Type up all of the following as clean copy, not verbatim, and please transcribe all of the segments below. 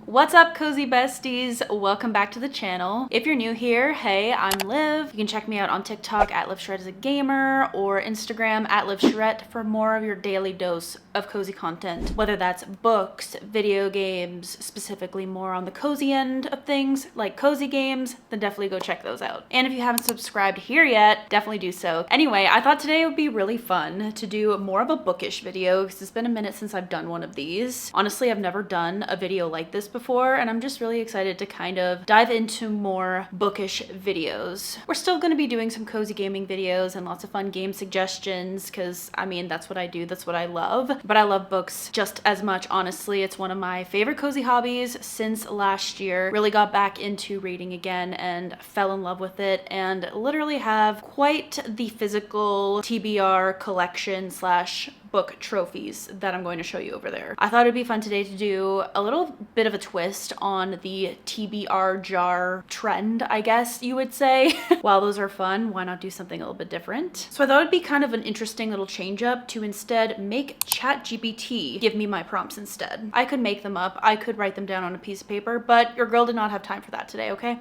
What's up, cozy besties? Welcome back to the channel. If you're new here, hey, I'm Liv. You can check me out on TikTok at Liv Charette as a gamer or Instagram at Liv Charette for more of your daily dose of cozy content, whether that's books, video games, specifically more on the cozy end of things like cozy games, then definitely go check those out. And if you haven't subscribed here yet, definitely do so. Anyway, I thought today would be really fun to do more of a bookish video because it's been a minute since I've done one of these. Honestly, I've never done a video like this before, and I'm just really excited to kind of dive into more bookish videos. We're still going to be doing some cozy gaming videos and lots of fun game suggestions because, I mean, that's what I do, that's what I love. But I love books just as much, honestly. It's one of my favorite cozy hobbies since last year. Really got back into reading again and fell in love with it, and literally have quite the physical TBR collection slash book trophies that I'm going to show you over there. I thought it'd be fun today to do a little bit of a twist on the TBR jar trend, I guess you would say. While those are fun, why not do something a little bit different? So I thought it'd be kind of an interesting little change up to instead make ChatGPT give me my prompts instead. I could make them up, I could write them down on a piece of paper, but your girl did not have time for that today, okay?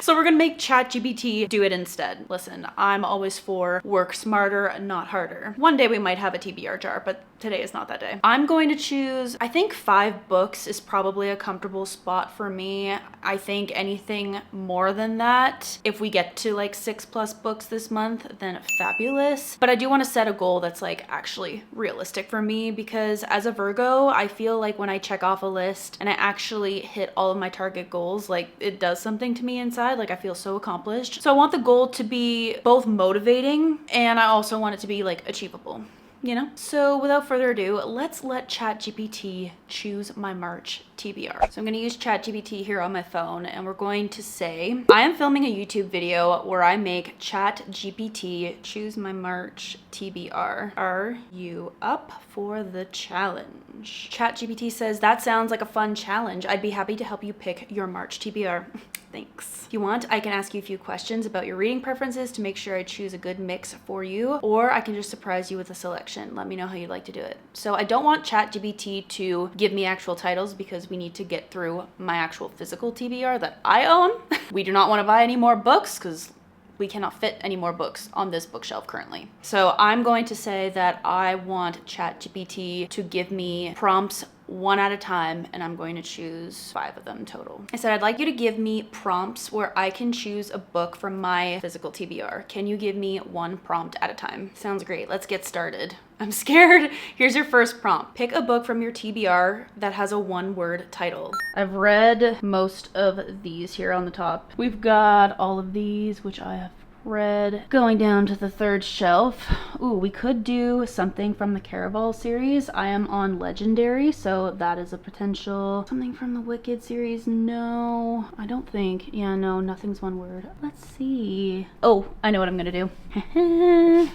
So we're gonna make ChatGPT do it instead. Listen, I'm always for work smarter, not harder. One day we might have a TBR jar, but today is not that day. I'm going to choose, I think 5 books is probably a comfortable spot for me. I think anything more than that, if we get to like 6+ books this month, then fabulous. But I do want to set a goal that's like actually realistic for me, because as a Virgo, I feel like when I check off a list and I actually hit all of my target goals, like it does something to me inside, like I feel so accomplished. So I want the goal to be both motivating and I also want it to be like achievable, you know? So without further ado, let's let ChatGPT choose my March TBR. So I'm gonna use ChatGPT here on my phone, and we're going to say, I am filming a YouTube video where I make ChatGPT choose my March TBR. Are you up for the challenge? ChatGPT says, that sounds like a fun challenge. I'd be happy to help you pick your March TBR. Thanks. If you want, I can ask you a few questions about your reading preferences to make sure I choose a good mix for you, or I can just surprise you with a selection. Let me know how you'd like to do it. So I don't want ChatGPT to give me actual titles because we need to get through my actual physical TBR that I own. We do not want to buy any more books because we cannot fit any more books on this bookshelf currently. So I'm going to say that I want ChatGPT to give me prompts one at a time, and I'm going to choose 5 of them total. I said, I'd like you to give me prompts where I can choose a book from my physical TBR. Can you give me 1 prompt at a time? Sounds great. Let's get started. I'm scared. Here's your first prompt. Pick a book from your TBR that has a 1-word title. I've read most of these here on the top. We've got all of these, which I have read. Going down to the 3rd shelf. Ooh, we could do something from the Caraval series. I am on Legendary, so that is a potential. Something from the Wicked series? No, I don't think. Yeah, no, nothing's 1 word. Let's see. Oh, I know what I'm gonna do.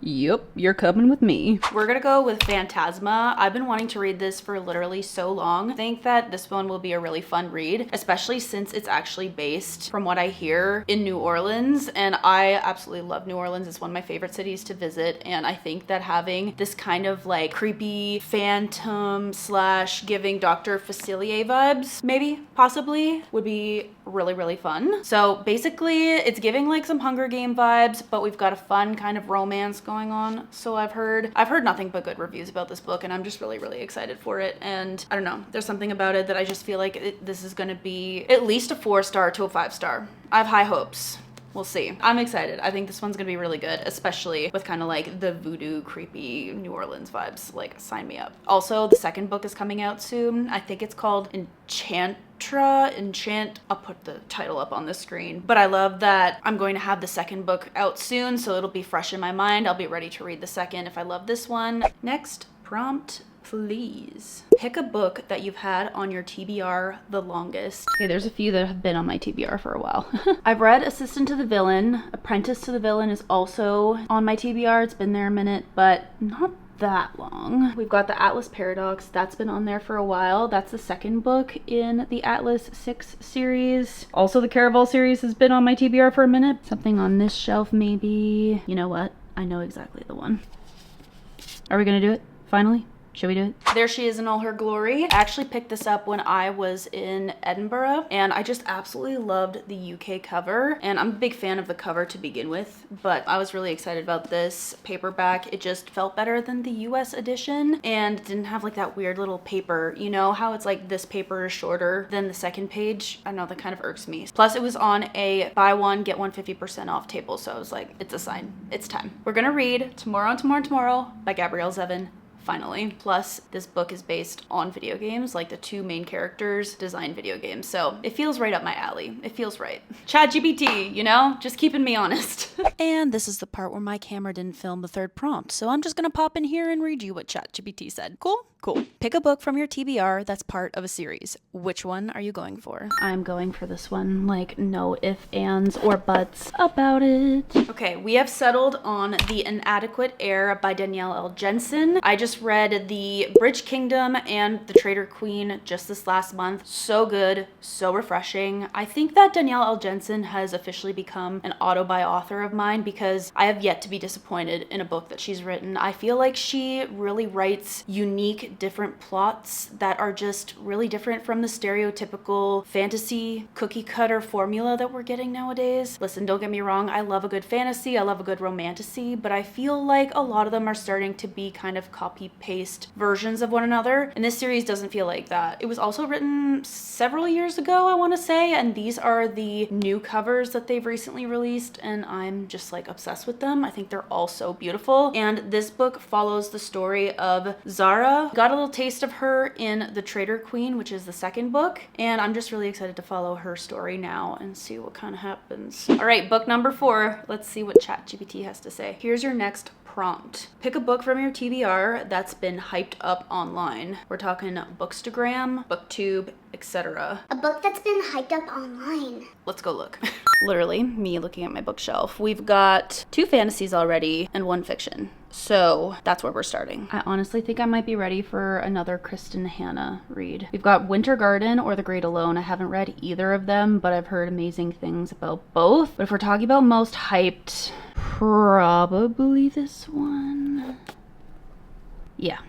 Yep, you're coming with me. We're gonna go with Phantasma. I've been wanting to read this for literally so long. I think that this one will be a really fun read, especially since it's actually based, from what I hear, in New Orleans. And I absolutely love New Orleans. It's one of my favorite cities to visit. And I think that having this kind of like creepy phantom slash giving Dr. Facilier vibes, maybe, possibly, would be really, really fun. So basically it's giving like some Hunger Game vibes, but we've got a fun kind of romance going on. So I've heard nothing but good reviews about this book, and I'm just really, really excited for it. And I don't know, there's something about it that I just feel like this is gonna be at least a 4-star to a 5-star. I have high hopes. We'll see. I'm excited. I think this one's gonna be really good, especially with kind of like the voodoo, creepy New Orleans vibes. Like, sign me up. Also, the 2nd book is coming out soon. I think it's called Enchant. I'll put the title up on the screen. But I love that I'm going to have the 2nd book out soon, so it'll be fresh in my mind. I'll be ready to read the 2nd if I love this one. Next prompt, please. Pick a book that you've had on your TBR the longest. Okay, there's a few that have been on my TBR for a while. I've read Assistant to the Villain. Apprentice to the Villain is also on my TBR. It's been there a minute, but not that long. We've got the Atlas Paradox. That's been on there for a while. That's the 2nd book in the Atlas 6 series. Also, the Caraval series has been on my TBR for a minute. Something on this shelf, maybe. You know what? I know exactly the one. Are we gonna do it? Finally? Should we do it? There she is in all her glory. I actually picked this up when I was in Edinburgh, and I just absolutely loved the UK cover. And I'm a big fan of the cover to begin with, but I was really excited about this paperback. It just felt better than the US edition and didn't have like that weird little paper. You know how it's like this paper is shorter than the second page? I know, that kind of irks me. Plus it was on a buy one, get one 50% off table. So I was like, it's a sign, it's time. We're gonna read Tomorrow and Tomorrow and Tomorrow by Gabrielle Zevin. Finally. Plus, this book is based on video games, like the two main characters design video games. So it feels right up my alley. It feels right. ChatGPT, you know, just keeping me honest. And this is the part where my camera didn't film the third prompt. So I'm just gonna pop in here and read you what ChatGPT said. Cool? Cool. Pick a book from your TBR that's part of a series. Which one are you going for? I'm going for this one. Like, no ifs, ands, or buts about it. Okay, we have settled on The Inadequate Heir by Danielle L. Jensen. I just read The Bridge Kingdom and The Traitor Queen just this last month. So good, so refreshing. I think that Danielle L. Jensen has officially become an auto-buy author of mine because I have yet to be disappointed in a book that she's written. I feel like she really writes unique, different plots that are just really different from the stereotypical fantasy cookie cutter formula that we're getting nowadays. Listen, don't get me wrong, I love a good fantasy, I love a good romantasy, but I feel like a lot of them are starting to be kind of copy-paste versions of one another, and this series doesn't feel like that. It was also written several years ago, I want to say, and these are the new covers that they've recently released, and I'm just like obsessed with them. I think they're all so beautiful, and this book follows the story of Zara. Got a little taste of her in The Traitor Queen, which is the second book, and I'm just really excited to follow her story now and see what kind of happens. All right, book number 4. Let's see what ChatGPT has to say. Here's your next prompt. Pick a book from your TBR that's been hyped up online. We're talking Bookstagram, BookTube, etc. A book that's been hyped up online. Let's go look. Literally me looking at my bookshelf. We've got 2 fantasies already and 1 fiction. So that's where we're starting. I honestly think I might be ready for another Kristen Hanna read. We've got Winter Garden or The Great Alone. I haven't read either of them, but I've heard amazing things about both. But if we're talking about most hyped, probably this one. Yeah.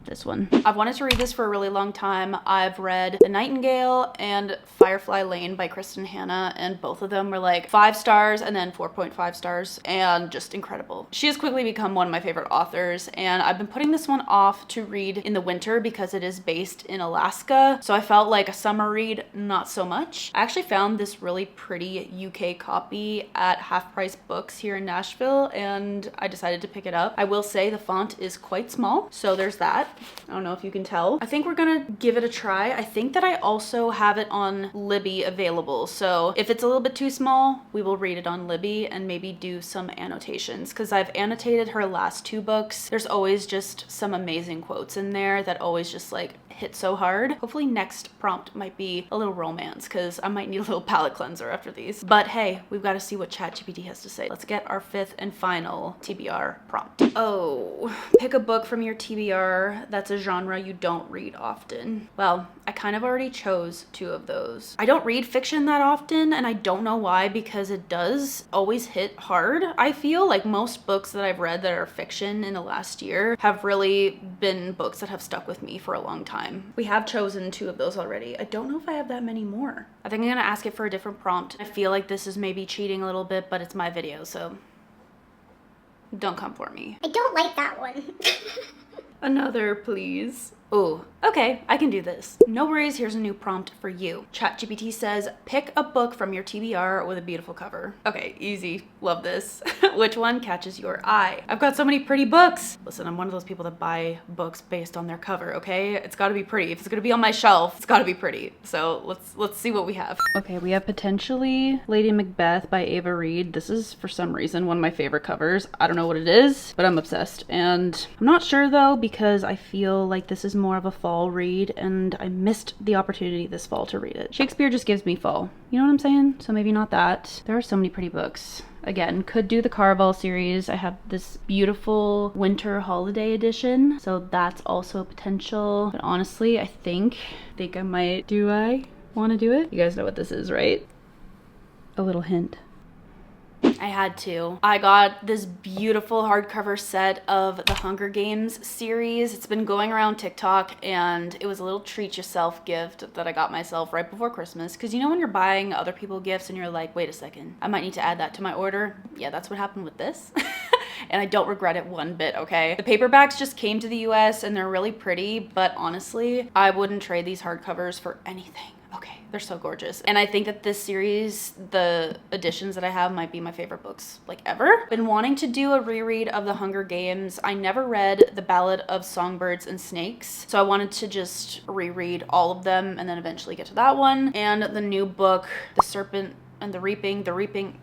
This one. I've wanted to read this for a really long time. I've read The Nightingale and Firefly Lane by Kristen Hanna, and both of them were like 5 stars and then 4.5 stars and just incredible. She has quickly become one of my favorite authors, and I've been putting this one off to read in the winter because it is based in Alaska. So I felt like a summer read, not so much. I actually found this really pretty UK copy at Half Price Books here in Nashville, and I decided to pick it up. I will say the font is quite small, so there's that. I don't know if you can tell. I think we're gonna give it a try. I think that I also have it on Libby available. So if it's a little bit too small, we will read it on Libby and maybe do some annotations because I've annotated her last 2 books. There's always just some amazing quotes in there that always just like hit so hard. Hopefully next prompt might be a little romance because I might need a little palate cleanser after these. But hey, we've got to see what ChatGPT has to say. Let's get our 5th and final TBR prompt. Oh, pick a book from your TBR that's a genre you don't read often. Well, I kind of already chose 2 of those. I don't read fiction that often, and I don't know why, because it does always hit hard. I feel like most books that I've read that are fiction in the last year have really been books that have stuck with me for a long time. We have chosen 2 of those already. I don't know if I have that many more. I think I'm gonna ask it for a different prompt. I feel like this is maybe cheating a little bit, but it's my video, so don't come for me. I don't like that one. Another, please. Oh, okay, I can do this. No worries, here's a new prompt for you. ChatGPT says, pick a book from your TBR with a beautiful cover. Okay, easy, love this. Which one catches your eye? I've got so many pretty books. Listen, I'm one of those people that buy books based on their cover, okay? It's gotta be pretty. If it's gonna be on my shelf, it's gotta be pretty. So let's see what we have. Okay, we have potentially Lady Macbeth by Ava Reed. This is, for some reason, one of my favorite covers. I don't know what it is, but I'm obsessed. And I'm not sure though, because I feel like this is more of a fall read and I missed the opportunity this fall to read it. Shakespeare just gives me fall. You know what I'm saying? So maybe not that. There are so many pretty books. Again, could do the Caraval series. I have this beautiful winter holiday edition, so that's also a potential. But honestly, I think I might. Do I want to do it? You guys know what this is, right? A little hint. I had to. I got this beautiful hardcover set of the Hunger Games series. It's been going around TikTok, and it was a little treat yourself gift that I got myself right before Christmas. Because you know when you're buying other people gifts and you're like, wait a second, I might need to add that to my order? Yeah, that's what happened with this. And I don't regret it one bit, okay? The paperbacks just came to the US and they're really pretty, but honestly, I wouldn't trade these hardcovers for anything. Okay, they're so gorgeous. And I think that this series, the editions that I have, might be my favorite books like ever. Been wanting to do a reread of the Hunger Games. I never read The Ballad of Songbirds and Snakes, so I wanted to just reread all of them and then eventually get to that one. And the new book, The Serpent and the Reaping,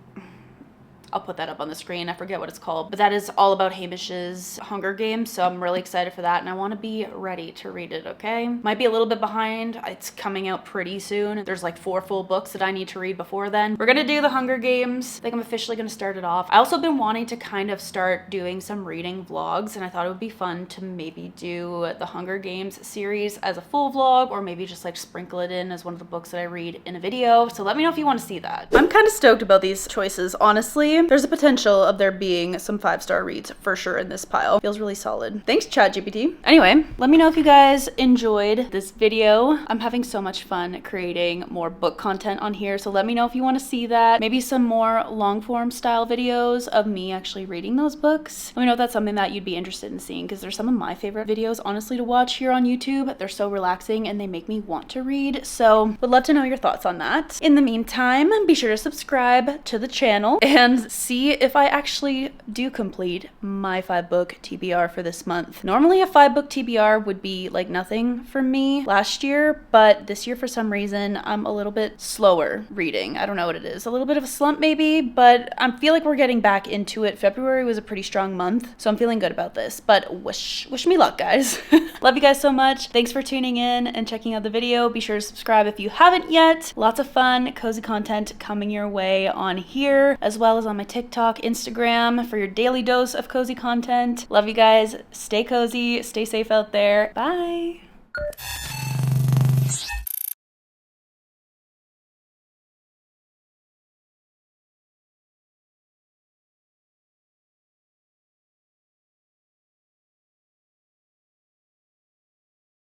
I'll put that up on the screen. I forget what it's called, but that is all about Hamish's Hunger Games. So I'm really excited for that and I want to be ready to read it, okay? Might be a little bit behind. It's coming out pretty soon. There's like 4 full books that I need to read before then. We're gonna do the Hunger Games. I think I'm officially gonna start it off. I also been wanting to kind of start doing some reading vlogs, and I thought it would be fun to maybe do the Hunger Games series as a full vlog, or maybe just like sprinkle it in as one of the books that I read in a video. So let me know if you want to see that. I'm kind of stoked about these choices, honestly. There's a potential of there being some 5-star reads for sure in this pile. Feels really solid. Thanks, ChatGPT. Anyway, let me know if you guys enjoyed this video. I'm having so much fun creating more book content on here, so let me know if you want to see that. Maybe some more long form style videos of me actually reading those books. Let me know if that's something that you'd be interested in seeing, because they're some of my favorite videos, honestly, to watch here on YouTube. They're so relaxing and they make me want to read, so would love to know your thoughts on that. In the meantime, be sure to subscribe to the channel and see if I actually do complete my 5-book TBR for this month. Normally a 5-book TBR would be like nothing for me last year, but this year for some reason I'm a little bit slower reading. I don't know what it is. A little bit of a slump maybe, but I feel like we're getting back into it. February was a pretty strong month, so I'm feeling good about this, but wish me luck, guys. Love you guys so much. Thanks for tuning in and checking out the video. Be sure to subscribe if you haven't yet. Lots of fun, cozy content coming your way on here, as well as on my TikTok, Instagram for your daily dose of cozy content. Love you guys. Stay cozy, stay safe out there. Bye.